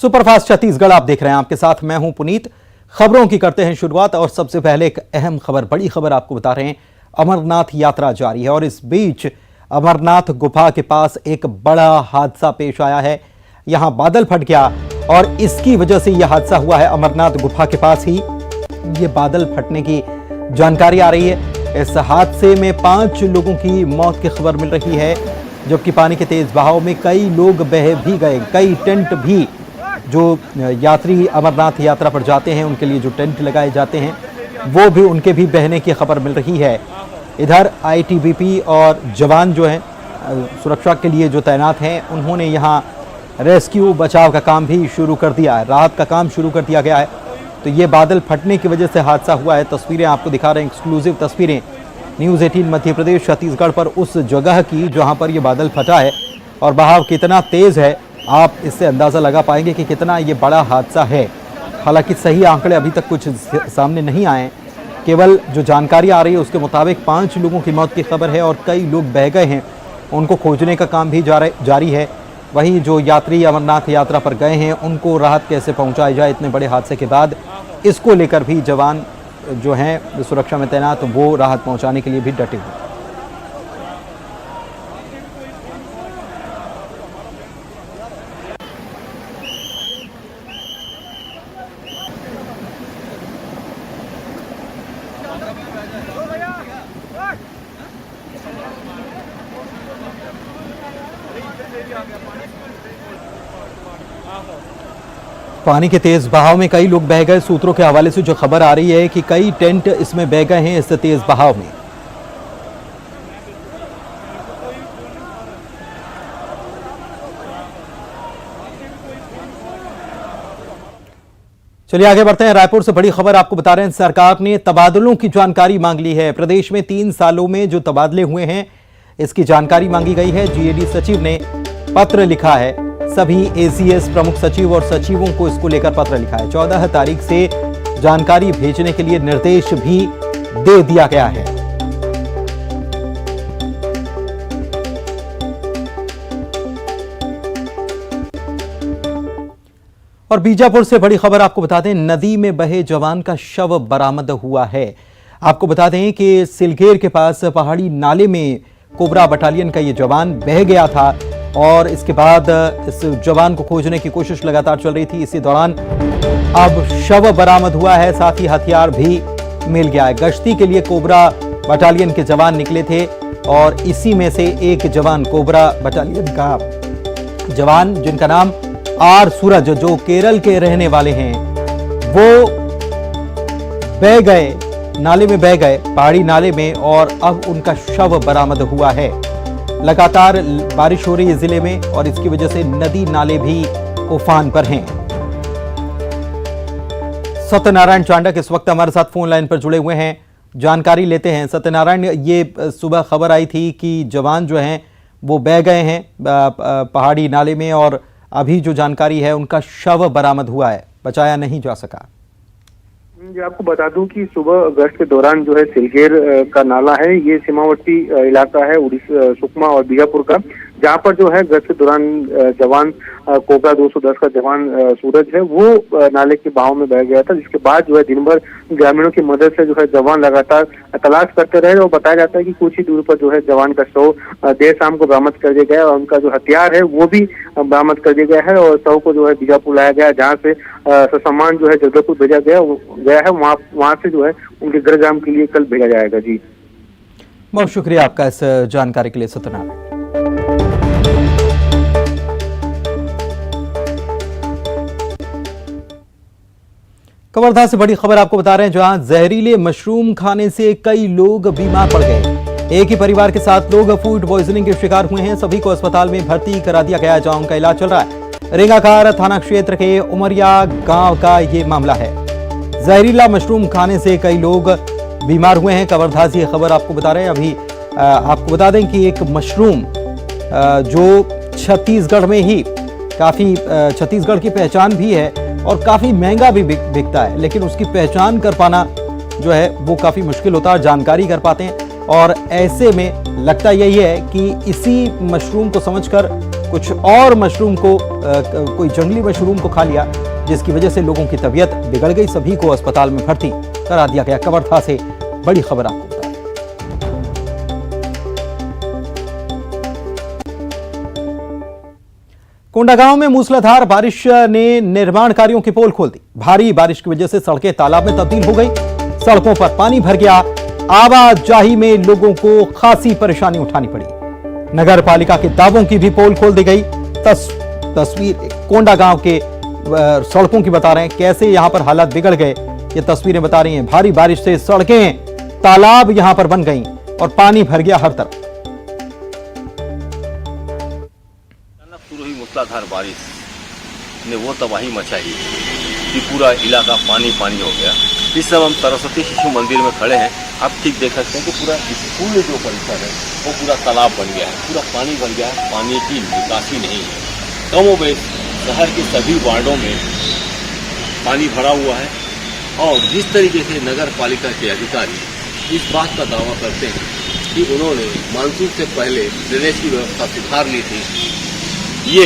Superfast Chhattisgarh आप देख रहे हैं, आपके साथ मैं हूं पुनीत। खबरों की करते हैं शुरुआत और सबसे पहले एक अहम खबर, बड़ी खबर आपको बता रहे हैं। अमरनाथ यात्रा जारी है और इस बीच अमरनाथ गुफा के पास एक बड़ा हादसा पेश आया है। यहां बादल फट गया और इसकी वजह से यह हादसा हुआ है। अमरनाथ गुफा के पास ही ये बादल फटने की जानकारी आ रही है। इस हादसे में 5 लोगों की मौत की खबर मिल रही है, जबकि पानी के तेज बहाव में कई लोग बह भी गए। कई टेंट भी, जो यात्री अमरनाथ यात्रा पर जाते हैं उनके लिए जो टेंट लगाए जाते हैं, वो भी उनके भी बहने की खबर मिल रही है। इधर आईटीबीपी और जवान जो हैं सुरक्षा के लिए जो तैनात हैं, उन्होंने यहाँ रेस्क्यू बचाव का काम भी शुरू कर दिया है, राहत का काम शुरू कर दिया गया है। तो ये बादल फटने की वजह से हादसा हुआ है। तस्वीरें आपको दिखा रहे हैं, एक्सक्लूसिव तस्वीरें न्यूज़ 18 मध्य प्रदेश छत्तीसगढ़ पर उस जगह की जहां पर ये बादल फटा है। और बहाव कितना तेज है, आप इससे अंदाज़ा लगा पाएंगे कि कितना ये बड़ा हादसा है। हालांकि सही आंकड़े अभी तक कुछ सामने नहीं आए, केवल जो जानकारी आ रही है उसके मुताबिक 5 लोगों की मौत की खबर है और कई लोग बह गए हैं। उनको खोजने का काम भी जारी है। वहीं जो यात्री अमरनाथ यात्रा पर गए हैं, उनको राहत कैसे पहुंचाई जाए इतने बड़े हादसे के बाद, इसको लेकर भी जवान जो हैं सुरक्षा में तैनात, वो राहत पहुंचाने के लिए भी डटे हुए। पानी के तेज बहाव में कई लोग बह गए। सूत्रों के हवाले से जो खबर आ रही है कि कई टेंट इसमें बह गए हैं इस तेज बहाव में। चलिए आगे बढ़ते हैं। रायपुर से बड़ी खबर आपको बता रहे हैं, सरकार ने तबादलों की जानकारी मांग ली है। प्रदेश में 3 सालों में जो तबादले हुए हैं, इसकी जानकारी मांगी गई है। जीएडी सचिव ने पत्र लिखा है, सभी एसीएस प्रमुख सचिव और सचिवों को इसको लेकर पत्र लिखा है। 14 तारीख से जानकारी भेजने के लिए निर्देश भी दे दिया गया है। और बीजापुर से बड़ी खबर आपको बता दें, नदी में बहे जवान का शव बरामद हुआ है। आपको बता दें कि सिलगेर के पास पहाड़ी नाले में कोबरा बटालियन का ये जवान बह गया था और इसके बाद इस जवान को खोजने की कोशिश लगातार चल रही थी। इसी दौरान अब शव बरामद हुआ है, साथ ही हथियार भी मिल गया है। गश्ती के लिए कोबरा बटालियन के जवान निकले थे और इसी में से एक जवान, कोबरा बटालियन का जवान जिनका नाम आर सूरज, जो केरल के रहने वाले हैं, वो बह गए, नाले में बह गए, पहाड़ी नाले में, और अब उनका शव बरामद हुआ है। लगातार बारिश हो रही है जिले में और इसकी वजह से नदी नाले भी उफान पर हैं। सत्यनारायण चांडक इस वक्त हमारे साथ फोन लाइन पर जुड़े हुए हैं, जानकारी लेते हैं। सत्यनारायण, ये सुबह खबर आई थी कि जवान जो हैं वो बह गए हैं पहाड़ी नाले में और अभी जो जानकारी है उनका शव बरामद हुआ है, बचाया नहीं जा सका। आपको बता दूं कि सुबह गश्त के दौरान जो है सिलगेर का नाला है, ये सीमावर्ती इलाका है उड़ीसा, सुकमा और बीजापुर का, जहाँ पर जो है गश्त के दौरान जवान कोबरा 210 का जवान सूरज है, वो नाले के बहाव में बह गया था। जिसके बाद जो है दिन भर ग्रामीणों की मदद से जो है जवान लगातार तलाश करते रहे और बताया जाता है कि कुछ ही दूर पर जो है जवान का शव देर शाम को बरामद कर दिया गया और उनका जो हथियार है वो भी बरामद कर दिया गया है और शव को जो है बीजापुर लाया गया, जहाँ से सामान जो है जगदलपुर भेजा गया है। वहाँ से जो है उनके गृहग्राम के लिए कल भेजा जाएगा। जी, बहुत शुक्रिया आपका इस जानकारी के लिए सत्यनारायण। कवर्धा से बड़ी खबर आपको बता रहे हैं, जहां जहरीले मशरूम खाने से कई लोग बीमार पड़ गए। एक ही परिवार के 7 लोग फूड पॉइजनिंग के शिकार हुए हैं। सभी को अस्पताल में भर्ती करा दिया गया है, जहां उनका इलाज चल रहा है। रेंगाखार थाना क्षेत्र के उमरिया गांव का ये मामला है। जहरीला मशरूम खाने से कई लोग बीमार हुए हैं। कवर्धा से ये खबर आपको बता रहे हैं। अभी आपको बता दें कि एक मशरूम जो छत्तीसगढ़ में ही काफ़ी, छत्तीसगढ़ की पहचान भी है और काफ़ी महंगा भी बिकता है, लेकिन उसकी पहचान कर पाना जो है वो काफ़ी मुश्किल होता है, जानकारी कर पाते हैं। और ऐसे में लगता यही है कि इसी मशरूम को समझकर कुछ और मशरूम को कोई जंगली मशरूम को खा लिया, जिसकी वजह से लोगों की तबीयत बिगड़ गई। सभी को अस्पताल में भर्ती करा दिया गया। कवर्धा से बड़ी खबर आपको बता रहे हैं। कोंडागांव में मूसलाधार बारिश ने निर्माण कार्यों की पोल खोल दी। भारी बारिश की वजह से सड़कें तालाब में तब्दील हो गई। सड़कों पर पानी भर गया। आवाजाही में लोगों को खासी परेशानी उठानी पड़ी। नगर पालिका के दावों की भी पोल खोल दी गई। तस्वीर कोंडागांव के सड़कों की बता रहे हैं, कैसे यहां पर हालात बिगड़ गए, ये तस्वीरें बता रही हैं। भारी बारिश से सड़कें तालाब यहां पर बन गई और पानी भर गया हर तरफ। शुरू हुई मूसलाधार बारिश ने वो तबाही मचाई कि पूरा इलाका पानी पानी हो गया। इस समय हम सरस्वती शिशु मंदिर में खड़े हैं। आप ठीक देख सकते हैं कि पूरा स्कूल जो परिसर है वो पूरा तालाब बन गया है, पूरा पानी भर गया है। पानी की निकासी नहीं है। कमोबेश शहर के सभी वार्डों में पानी भरा हुआ है और जिस तरीके से नगर पालिका के अधिकारी इस बात का दावा करते हैं कि उन्होंने मानसून से पहले ड्रेनेज की व्यवस्था सुधार ली थी, ये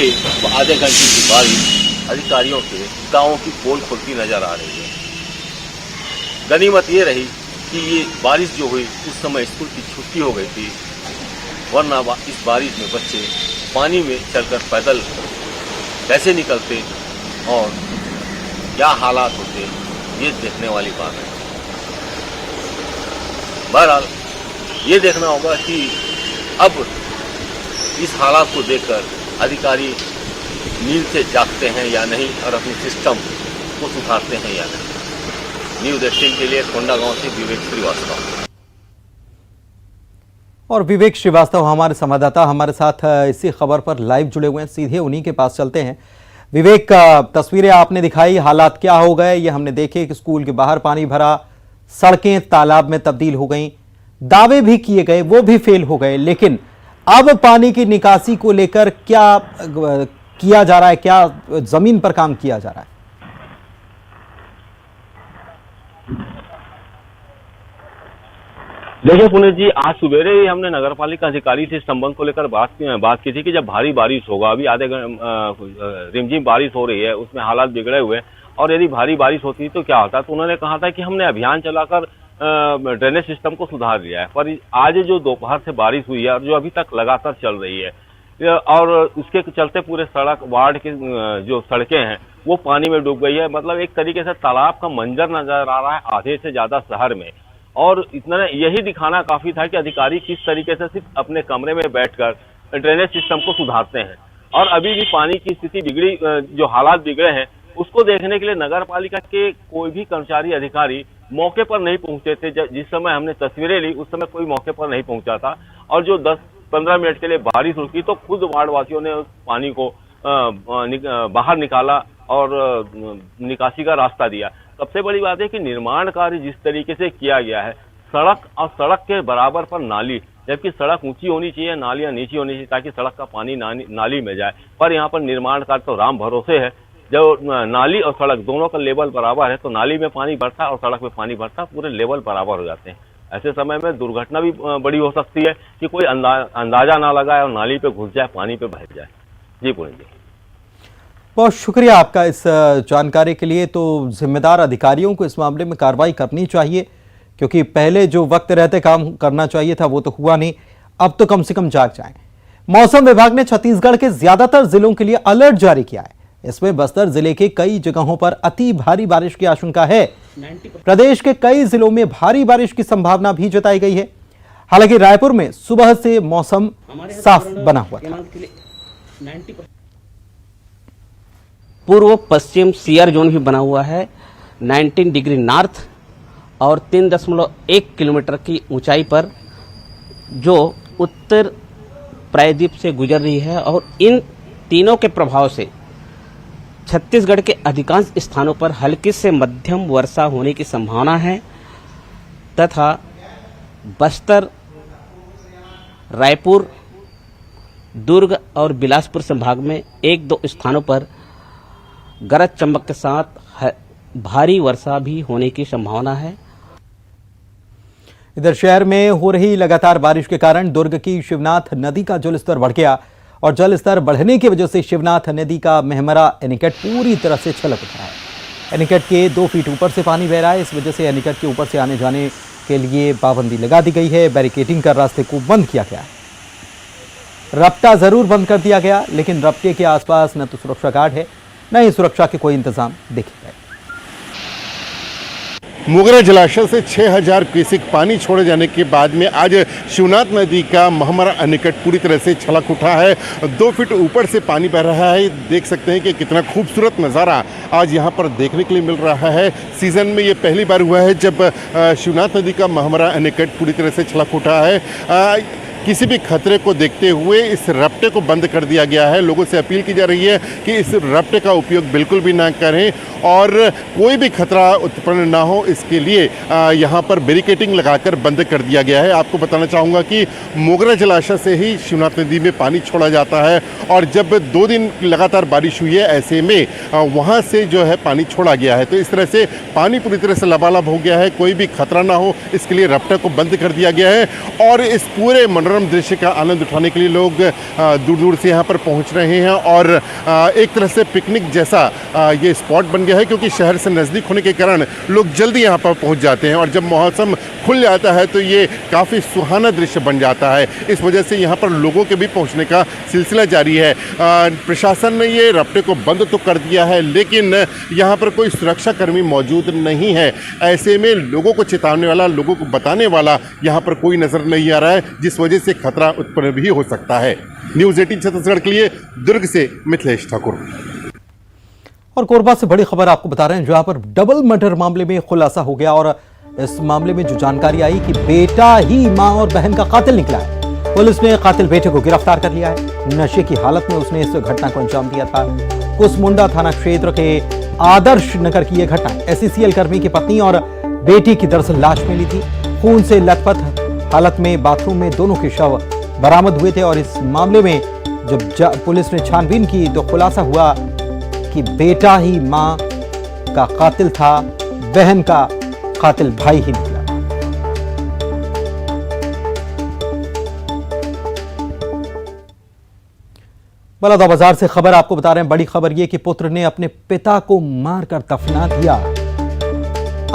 आधे घंटे की बारिश अधिकारियों के दावों की पोल खुलती नजर आ रही है। गनीमत ये रही कि ये बारिश जो हुई उस समय स्कूल की छुट्टी हो गई थी, वरना इस बारिश में बच्चे पानी में चलकर पैदल कैसे निकलते और क्या हालात होते, ये देखने वाली बात है। बहरहाल ये देखना होगा कि अब इस हालात को देखकर अधिकारी नींद से जागते हैं या नहीं और अपने सिस्टम को सुधारते हैं या नहीं। न्यूज 18 के लिए कोंडागांव से विवेक श्रीवास्तव। और विवेक श्रीवास्तव हमारे संवाददाता हमारे साथ इसी खबर पर लाइव जुड़े हुए हैं। सीधे उन्हीं के पास चलते हैं। विवेक, तस्वीरें आपने दिखाई, हालात क्या हो गए ये हमने देखे कि स्कूल के बाहर पानी भरा, सड़कें तालाब में तब्दील हो गई, दावे भी किए गए वो भी फेल हो गए। लेकिन अब पानी की निकासी को लेकर क्या किया जा रहा है, क्या जमीन पर काम किया जा रहा है? देखिए पुनीत जी, आज सवेरे ही हमने नगर पालिका अधिकारी से इस संबंध को लेकर बात की थी कि जब भारी बारिश होगा, अभी रिमझिम बारिश हो रही है, उसमें हालात बिगड़े हुए और यदि भारी बारिश होती तो क्या होता। तो उन्होंने कहा था कि हमने अभियान चलाकर ड्रेनेज सिस्टम को सुधार लिया है। पर आज जो दोपहर से बारिश हुई है और जो अभी तक लगातार चल रही है और उसके चलते पूरे सड़क वार्ड के जो सड़कें हैं वो पानी में डूब गई है। मतलब एक तरीके से तालाब का मंजर नजर आ रहा है आधे से ज्यादा शहर में। और इतना यही दिखाना काफी था कि अधिकारी किस तरीके से सिर्फ अपने कमरे में बैठकर ड्रेनेज सिस्टम को सुधारते हैं। और अभी भी पानी की स्थिति बिगड़ी, जो हालात बिगड़े हैं उसको देखने के लिए नगर पालिका के कोई भी कर्मचारी अधिकारी मौके पर नहीं पहुंचे थे। जिस समय हमने तस्वीरें ली उस समय कोई मौके पर नहीं पहुंचा था। और जो 10-15 मिनट के लिए बारिश रुकी तो खुद वार्डवासियों ने उस पानी को बाहर निकाला और निकासी का रास्ता दिया। सबसे बड़ी बात है कि निर्माण कार्य जिस तरीके से किया गया है, सड़क और सड़क के बराबर पर नाली, जबकि सड़क ऊंची होनी चाहिए, नालियां नीची होनी चाहिए ताकि सड़क का पानी नाली में जाए। पर यहाँ पर निर्माण कार्य तो राम भरोसे है। जब नाली और सड़क दोनों का लेवल बराबर है तो नाली में पानी भरता है और सड़क में पानी भरता है, पूरे लेवल बराबर हो जाते हैं। ऐसे समय में दुर्घटना भी बड़ी हो सकती है कि कोई अंदाजा ना लगाए और नाली पे घुस जाए, पानी पे बह जाए। जी पुनीत जी, बहुत शुक्रिया आपका इस जानकारी के लिए। तो जिम्मेदार अधिकारियों को इस मामले में कार्रवाई करनी चाहिए, क्योंकि पहले जो वक्त रहते काम करना चाहिए था वो तो हुआ नहीं। अब तो कम से कम जाग जाएं। मौसम विभाग ने छत्तीसगढ़ के ज्यादातर जिलों के लिए अलर्ट जारी किया है। इसमें बस्तर जिले के कई जगहों पर अति भारी बारिश की आशंका है। प्रदेश के कई जिलों में भारी बारिश की संभावना भी जताई गई है। हालांकि रायपुर में सुबह से मौसम साफ बना हुआ था। पूर्व पश्चिम सीआर जोन भी बना हुआ है 19 डिग्री नॉर्थ और 3.1 किलोमीटर की ऊंचाई पर, जो उत्तर प्रायद्वीप से गुजर रही है। और इन तीनों के प्रभाव से छत्तीसगढ़ के अधिकांश स्थानों पर हल्की से मध्यम वर्षा होने की संभावना है तथा बस्तर, रायपुर, दुर्ग और बिलासपुर संभाग में 1-2 स्थानों पर गरज चमक के साथ भारी वर्षा भी होने की संभावना है। इधर शहर में हो रही लगातार बारिश के कारण दुर्ग की शिवनाथ नदी का जलस्तर बढ़ गया और जल स्तर बढ़ने की वजह से शिवनाथ नदी का मेहमरा एनीकट पूरी तरह से छलक उठा है। एनीकट के 2 फीट ऊपर से पानी बह रहा है। इस वजह से एनीकट के ऊपर से आने जाने के लिए पाबंदी लगा दी गई है। बैरिकेडिंग कर रास्ते को बंद किया गया है। रपटा जरूर बंद कर दिया गया, लेकिन रपटे के आसपास न तो सुरक्षा गार्ड है, न ही सुरक्षा के कोई इंतजाम देखे गए। मोगरा जलाशय से 6000 क्यूसेक पानी छोड़े जाने के बाद में आज शिवनाथ नदी का मेहमरा एनीकट पूरी तरह से छलक उठा है। 2 फीट ऊपर से पानी बह रहा है। देख सकते हैं कि कितना खूबसूरत नज़ारा आज यहाँ पर देखने के लिए मिल रहा है। सीज़न में ये पहली बार हुआ है जब शिवनाथ नदी का मेहमरा एनीकट पूरी तरह से छलक उठा है। किसी भी खतरे को देखते हुए इस रपटे को बंद कर दिया गया है। लोगों से अपील की जा रही है कि इस रपटे का उपयोग बिल्कुल भी ना करें और कोई भी खतरा उत्पन्न ना हो, इसके लिए यहाँ पर बैरिकेडिंग लगाकर बंद कर दिया गया है। आपको बताना चाहूँगा कि मोगरा जलाशय से ही शिवनाथ नदी में पानी छोड़ा जाता है और जब 2 दिन लगातार बारिश हुई है, ऐसे में वहाँ से जो है पानी छोड़ा गया है। तो इस तरह से पानी पूरी तरह से लबालब हो गया है। कोई भी खतरा ना हो, इसके लिए रपटे को बंद कर दिया गया है और इस पूरे मनोरम दृश्य का आनंद उठाने के लिए लोग दूर दूर से यहाँ पर पहुँच रहे हैं और एक तरह से पिकनिक जैसा ये स्पॉट बन गया है, क्योंकि शहर से नज़दीक होने के कारण लोग जल्दी यहाँ पर पहुँच जाते हैं और जब मौसम खुल जाता है तो ये काफ़ी सुहाना दृश्य बन जाता है। इस वजह से यहाँ पर लोगों के भी पहुँचने का सिलसिला जारी है। प्रशासन ने ये रपटे को बंद तो कर दिया है, लेकिन यहाँ पर कोई सुरक्षाकर्मी मौजूद नहीं है। ऐसे में लोगों को चेतावने वाला, लोगों को बताने वाला यहाँ पर कोई नज़र नहीं आ रहा है, जिस वजह से खतरा उत्पन्न भी हो सकता है। न्यूज़ 18 छत्तीसगढ़ के लिए दुर्ग से मिथिलेश ठाकुर। और कोरबा से बड़ी खबर आपको बता रहे हैं, जहां पर डबल मर्डर मामले में खुलासा हो गया और इस मामले में जो जानकारी आई कि बेटा ही मां और बहन का कातिल निकला है। पुलिस ने कातिल बेटे को गिरफ्तार कर लिया है। नशे की हालत में उसने इस घटना को अंजाम दिया था। कुसमुंडा थाना क्षेत्र के आदर्श नगर की यह घटना एसईसीएल कर्मी की पत्नी और बेटी की दरअसल लाश मिली थी। खून से लथपथ हालत में बाथरूम में दोनों के शव बरामद हुए थे और इस मामले में जब पुलिस ने छानबीन की तो खुलासा हुआ कि बेटा ही मां का कातिल था, बहन का कातिल भाई ही निकला। बलौदाबाजार से खबर आपको बता रहे हैं। बड़ी खबर यह कि पुत्र ने अपने पिता को मारकर दफना दिया।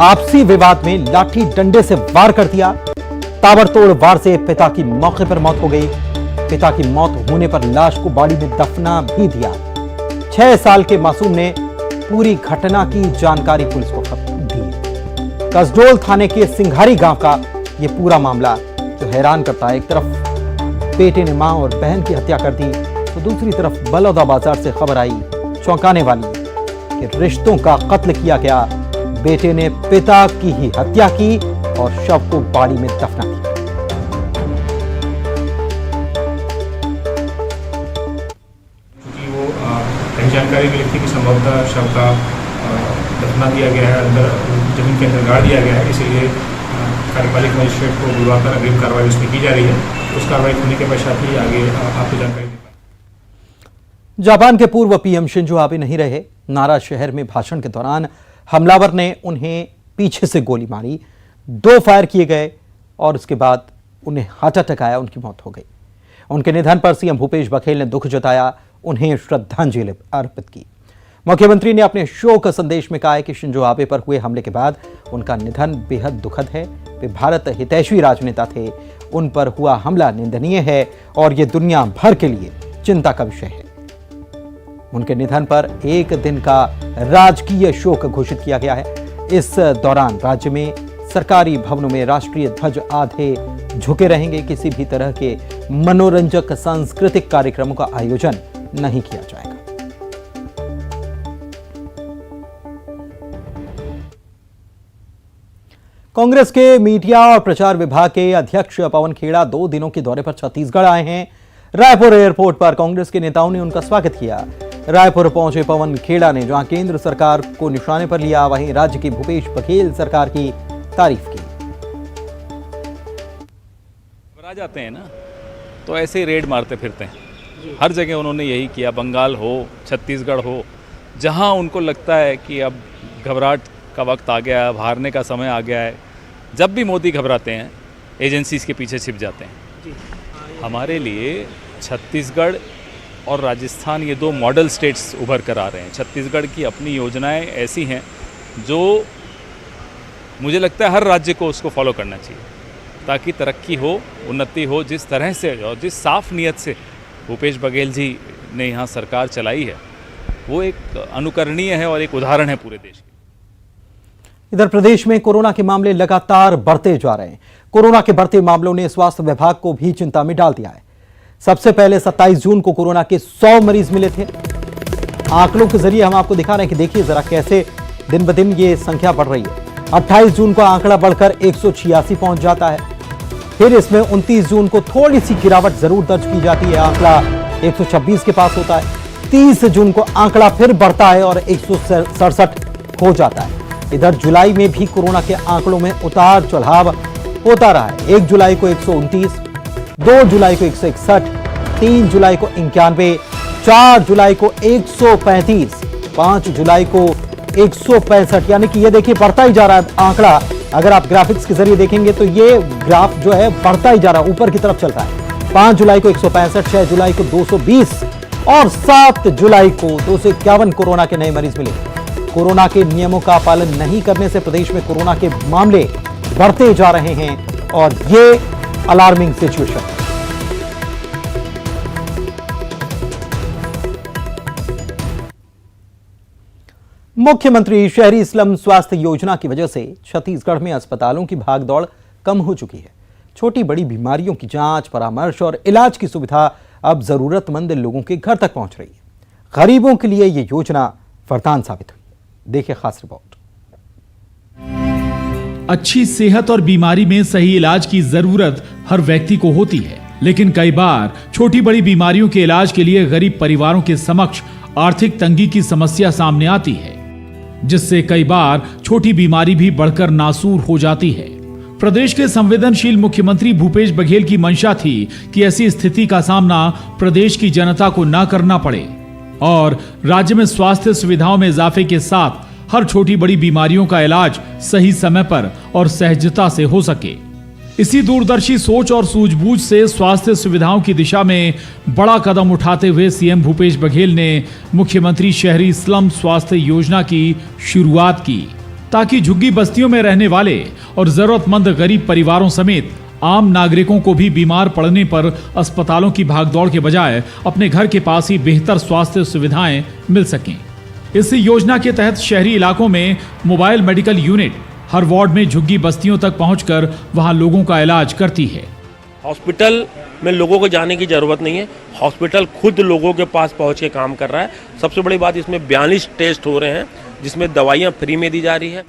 आपसी विवाद में लाठी डंडे से वार कर दिया। ताबड़तोड़ वार से पिता की मौके पर मौत हो गई। पिता की मौत होने पर लाश को बाड़ी में दफना भी दिया। 6 साल के मासूम ने पूरी घटना की जानकारी पुलिस को दी। कसडोल थाने के सिंघारी गांव का यह पूरा मामला जो हैरान करता है। एक तरफ बेटे ने मां और बहन की हत्या कर दी, तो दूसरी तरफ बलौदाबाजार से खबर आई चौंकाने वाली कि रिश्तों का कत्ल किया गया। बेटे ने पिता की ही हत्या की और शव को बाड़ी में दफना किया। क्योंकि वो कहीं जानकारी मिली थी कि संभवतः शव का दफना दिया गया है, अंदर जमीन के अंदर गाड़ दिया गया है, इसीलिए कार्यपालिक मजिस्ट्रेट को बुलवाकर अग्रिम कार्रवाई उसमें की जा रही है। उस कार्रवाई होने के पश्चात ही आगे आपको जानकारी दी। जापान के पूर्व पीएम शिंजो आबे नहीं रहे। नारा शहर में भाषण के दौरान हमलावर ने उन्हें पीछे से गोली मारी। 2 फायर किए गए और उसके बाद उन्हें हार्ट अटैक आया, उनकी मौत हो गई। उनके निधन पर सीएम भूपेश बघेल ने दुख जताया, उन्हें श्रद्धांजलि अर्पित की। मुख्यमंत्री ने अपने शोक संदेश में कहा है कि शिंजो आबे पर हुए हमले के बाद उनका निधन बेहद दुखद है। वे भारत हितैषी राजनेता थे। उन पर हुआ हमला निंदनीय है और यह दुनिया भर के लिए चिंता का विषय है। उनके निधन पर 1 दिन का राजकीय शोक घोषित किया गया है। इस दौरान राज्य में सरकारी भवनों में राष्ट्रीय ध्वज आधे झुके रहेंगे। किसी भी तरह के मनोरंजक सांस्कृतिक कार्यक्रमों का आयोजन नहीं किया जाएगा। कांग्रेस के मीडिया और प्रचार विभाग के अध्यक्ष पवन खेड़ा 2 दिनों के दौरे पर छत्तीसगढ़ आए हैं। रायपुर एयरपोर्ट पर कांग्रेस के नेताओं ने उनका स्वागत किया। रायपुर पहुंचे पवन खेड़ा ने जहां केंद्र सरकार को निशाने पर लिया, वहीं राज्य की भूपेश बघेल सरकार की तारीफ की। घबरा जाते हैं ना, तो ऐसे ही रेड मारते फिरते हैं। हर जगह उन्होंने यही किया, बंगाल हो, छत्तीसगढ़ हो, जहां उनको लगता है कि अब घबराहट का वक्त आ गया है, हारने का समय आ गया है, जब भी मोदी घबराते हैं एजेंसीज के पीछे छिप जाते हैं। हमारे लिए छत्तीसगढ़ और राजस्थान ये दो मॉडल स्टेट्स उभर कर आ रहे हैं। छत्तीसगढ़ की अपनी योजनाएं ऐसी हैं जो मुझे लगता है हर राज्य को उसको फॉलो करना चाहिए ताकि तरक्की हो, उन्नति हो। जिस तरह से और जिस साफ नीयत से भूपेश बघेल जी ने यहाँ सरकार चलाई है वो एक अनुकरणीय है और एक उदाहरण है पूरे देश के। इधर प्रदेश में कोरोना के मामले लगातार बढ़ते जा रहे हैं। कोरोना के बढ़ते मामलों ने स्वास्थ्य विभाग को भी चिंता में डाल दिया है। सबसे पहले 27 जून को कोरोना के 100 मरीज मिले थे। आंकड़ों के जरिए हम आपको दिखा रहे हैं कि देखिए जरा कैसे दिन ब दिन ये संख्या बढ़ रही है। 28 जून को आंकड़ा बढ़कर 186 पहुंच जाता है। फिर इसमें 29 जून को थोड़ी सी गिरावट जरूर दर्ज की जाती है, आंकड़ा 126 के पास होता है। 30 जून को आंकड़ा फिर बढ़ता है और 167 हो जाता है। इधर जुलाई में भी कोरोना के आंकड़ों में उतार चढ़ाव होता रहा है। 1 जुलाई को 129, 2 जुलाई को 161, 3 जुलाई को 91, 4 जुलाई को 135, 5 जुलाई को 165, यानी कि ये देखिए बढ़ता ही जा रहा है आंकड़ा। अगर आप ग्राफिक्स के जरिए देखेंगे तो ये ग्राफ जो है बढ़ता ही जा रहा है, ऊपर की तरफ चल रहा है। 5 जुलाई को 165, 6 जुलाई को 220 और 7 जुलाई को 251 कोरोना के नए मरीज मिले। कोरोना के नियमों का पालन नहीं करने से प्रदेश में कोरोना के मामले बढ़ते जा रहे हैं और ये अलार्मिंग सिचुएशन है। मुख्यमंत्री शहरी स्लम स्वास्थ्य योजना की वजह से छत्तीसगढ़ में अस्पतालों की भागदौड़ कम हो चुकी है। छोटी बड़ी बीमारियों की जांच, परामर्श और इलाज की सुविधा अब जरूरतमंद लोगों के घर तक पहुंच रही है। गरीबों के लिए यह योजना वरदान साबित हुई। देखिए खास रिपोर्ट। अच्छी सेहत और बीमारी में सही इलाज की जरूरत हर व्यक्ति को होती है, लेकिन कई बार छोटी बड़ी बीमारियों के इलाज के लिए गरीब परिवारों के समक्ष आर्थिक तंगी की समस्या सामने आती है, जिससे कई बार छोटी बीमारी भी बढ़कर नासूर हो जाती है। प्रदेश के संवेदनशील मुख्यमंत्री भूपेश बघेल की मंशा थी कि ऐसी स्थिति का सामना प्रदेश की जनता को न करना पड़े और राज्य में स्वास्थ्य सुविधाओं में इजाफे के साथ हर छोटी बड़ी बीमारियों का इलाज सही समय पर और सहजता से हो सके। इसी दूरदर्शी सोच और सूझबूझ से स्वास्थ्य सुविधाओं की दिशा में बड़ा कदम उठाते हुए सीएम भूपेश बघेल ने मुख्यमंत्री शहरी स्लम स्वास्थ्य योजना की शुरुआत की, ताकि झुग्गी बस्तियों में रहने वाले और जरूरतमंद गरीब परिवारों समेत आम नागरिकों को भी बीमार पड़ने पर अस्पतालों की भागदौड़ के बजाय अपने घर के पास ही बेहतर स्वास्थ्य सुविधाएं मिल सकें। इस योजना के तहत शहरी इलाकों में मोबाइल मेडिकल यूनिट हर वार्ड में झुग्गी बस्तियों तक पहुंचकर वहां लोगों का इलाज करती है। हॉस्पिटल में लोगों को जाने की जरूरत नहीं है, हॉस्पिटल खुद लोगों के पास पहुंच के काम कर रहा है। सबसे बड़ी बात, इसमें 42 टेस्ट हो रहे हैं जिसमें दवाइयां फ्री में दी जा रही है।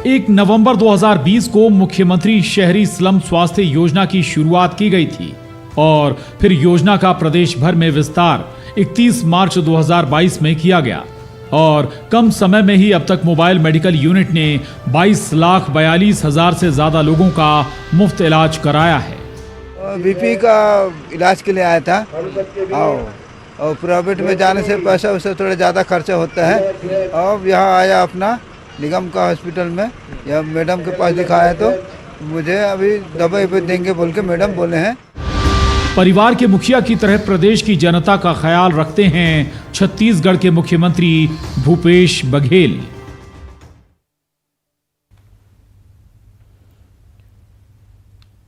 1 नवंबर 2020 को मुख्यमंत्री शहरी स्लम स्वास्थ्य योजना की शुरुआत की गई थी और फिर योजना का प्रदेश भर में विस्तार 31 मार्च 2022 में किया गया और कम समय में ही अब तक मोबाइल मेडिकल यूनिट ने 22,42,000 से ज्यादा लोगों का मुफ्त इलाज कराया है। बीपी का इलाज के लिए आया था और प्राइवेट में जाने से पैसा उससे थोड़ा ज़्यादा खर्चा होता है। अब यहाँ आया अपना निगम का हॉस्पिटल में, या मैडम के पास दिखाया तो मुझे अभी दवाई पे देंगे बोल के मैडम बोले हैं। परिवार के मुखिया की तरह प्रदेश की जनता का ख्याल रखते हैं छत्तीसगढ़ के मुख्यमंत्री भूपेश बघेल।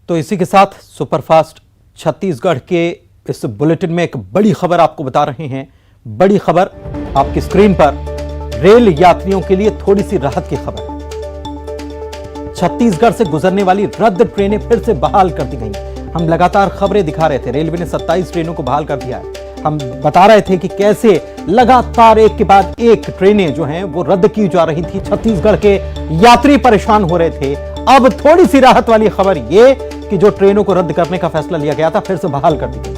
तो इसी के साथ सुपरफास्ट छत्तीसगढ़ के इस बुलेटिन में एक बड़ी खबर आपको बता रहे हैं। बड़ी खबर आपकी स्क्रीन पर, रेल यात्रियों के लिए थोड़ी सी राहत की खबर है। छत्तीसगढ़ से गुजरने वाली रद्द ट्रेनें फिर से बहाल कर दी गई। हम लगातार खबरें दिखा रहे थे, रेलवे ने 27 ट्रेनों को बहाल कर दिया है। हम बता रहे थे कि कैसे लगातार एक के बाद एक ट्रेनें जो हैं वो रद्द की जा रही थी। छत्तीसगढ़ के यात्री परेशान हो रहे थे। अब थोड़ी सी राहत वाली खबर ये कि जो ट्रेनों को रद्द करने का फैसला लिया गया था फिर से बहाल कर दी गई।